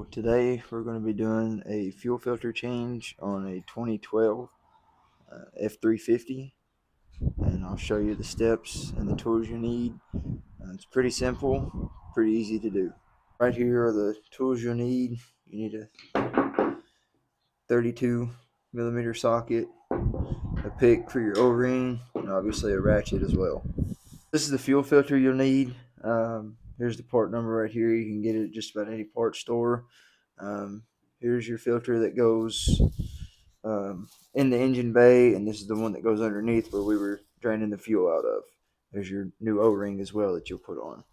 So today we're going to be doing a fuel filter change on a 2012 F-350, and I'll show you the steps and the tools you need. It's pretty simple, pretty easy to do. Right here are the tools you'll need. You need a 32mm socket, a pick for your O-ring, and obviously a ratchet as well. This is the fuel filter you'll need. Here's the part number right here. You can get it at just about any part store. Here's your filter that goes in the engine bay, and this is the one that goes underneath where we were draining the fuel out of. There's your new O-ring as well that you'll put on.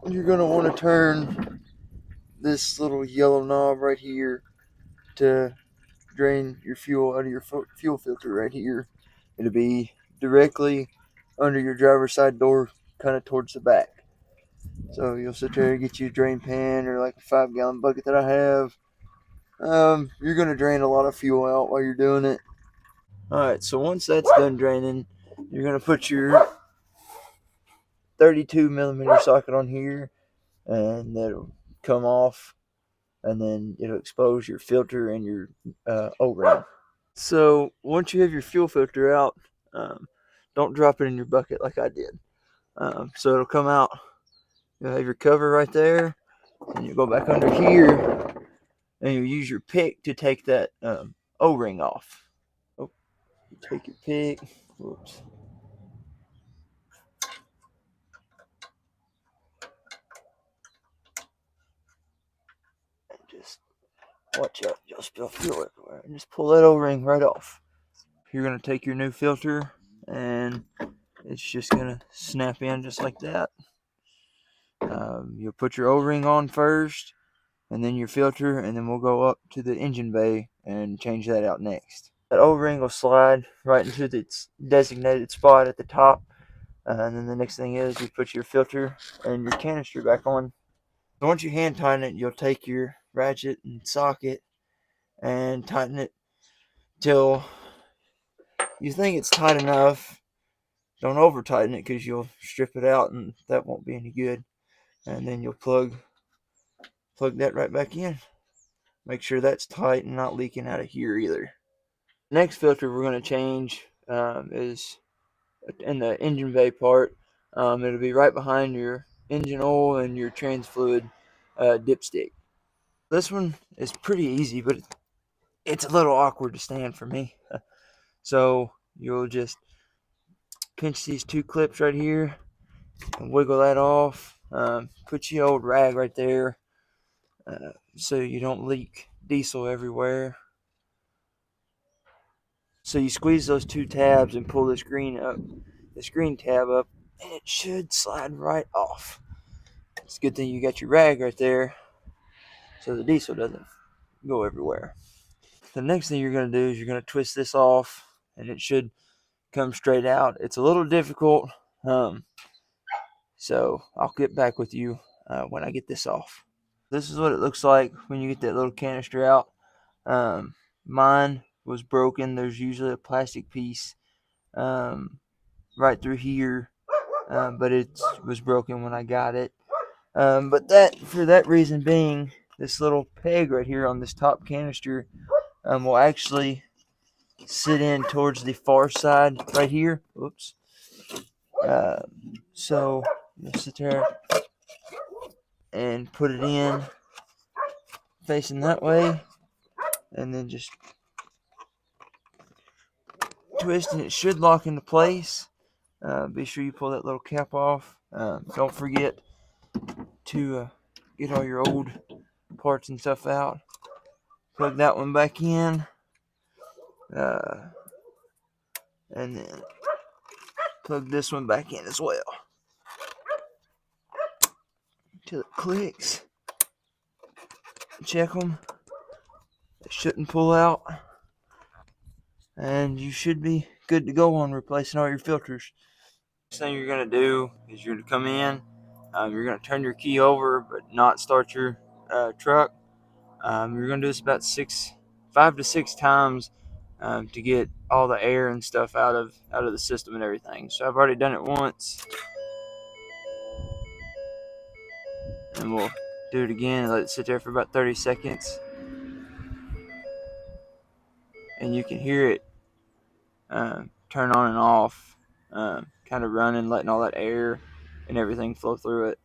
You're going to want to turn this little yellow knob right here to drain your fuel out of your fuel filter right here. It'll be directly under your driver's side door, kind of towards the back. So you'll sit there and get you a drain pan or like a 5-gallon bucket that I have. You're going to drain a lot of fuel out while you're doing it. Alright, so once that's done draining, you're going to put your 32mm socket on here, and that'll come off, and then it'll expose your filter and your O-ring. So once you have your fuel filter out, don't drop it in your bucket like I did. So it'll come out. You'll have your cover right there, and you go back under here, and you use your pick to take that O-ring off. Oh, you take your pick. Whoops. And just watch out, you'll spill fuel everywhere. And just pull that O-ring right off. You're going to take your new filter, and it's just going to snap in just like that. You'll put your O-ring on first, and then your filter, and then we'll go up to the engine bay and change that out next. That O-ring will slide right into its designated spot at the top, and then the next thing is you put your filter and your canister back on. So once you hand tighten it, you'll take your ratchet and socket and tighten it till you think it's tight enough. Don't over tighten it because you'll strip it out and that won't be any good. And then you'll plug that right back in. Make sure that's tight and not leaking out of here either. Next filter we're going to change is in the engine bay part. It'll be right behind your engine oil and your trans fluid dipstick. This one is pretty easy, but it's a little awkward to stand for me. So you'll just pinch these two clips right here and wiggle that off. Put your old rag right there so you don't leak diesel everywhere. So you squeeze those two tabs and pull this green tab up, and it should slide right off. It's a good thing you got your rag right there so the diesel doesn't go everywhere. The next thing you're going to do is you're going to twist this off, and it should come straight out. It's a little difficult, so I'll get back with you when I get this off. This is what it looks like when you get that little canister out. Mine was broken. There's usually a plastic piece right through here, but it was broken when I got it. But for that reason being, this little peg right here on this top canister will actually sit in towards the far side right here. Oops. So you'll sit there and put it in facing that way, and then just twist, and it should lock into place. Be sure you pull that little cap off. Don't forget to get all your old parts and stuff out. Plug that one back in, and then plug this one back in as well till it clicks. Check them. They shouldn't pull out, and you should be good to go on replacing all your filters. Next thing you're going to do is you're going to come in. You're going to turn your key over but not start your truck. You're going to do this about 5 to 6 times to get all the air and stuff out of the system and everything. So I've already done it once, and we'll Do it again and let it sit there for about 30 seconds. And you can hear it turn on and off, kind of running, letting all that air and everything flow through it.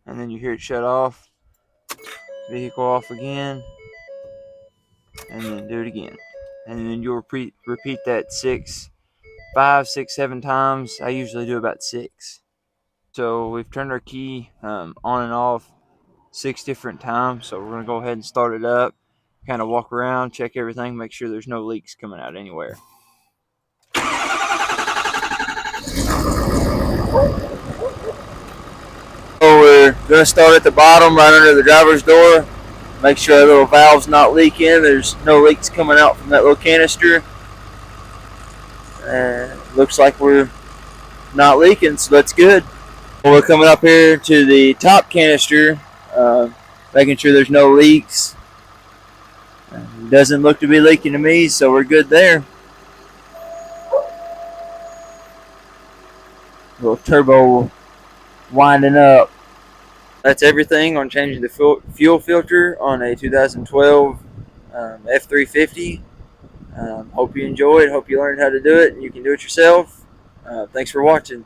And then you hear it shut off, vehicle off again, and then do it again. And then you'll repeat that 5, 6, 7 times. I usually do about 6. So we've turned our key on and off 6 different times. So we're going to go ahead and start it up, kind of walk around, check everything, make sure there's no leaks coming out anywhere. So we're going to start at the bottom right under the driver's door. Make sure that little valve's not leaking. There's no leaks coming out from that little canister. Looks like we're not leaking, so that's good. We're coming up here to the top canister, making sure there's no leaks. Doesn't look to be leaking to me, so we're good there. Little turbo winding up. That's everything on changing the fuel filter on a 2012 F-350. Hope you enjoyed. Hope you learned how to do it and you can do it yourself. Thanks for watching.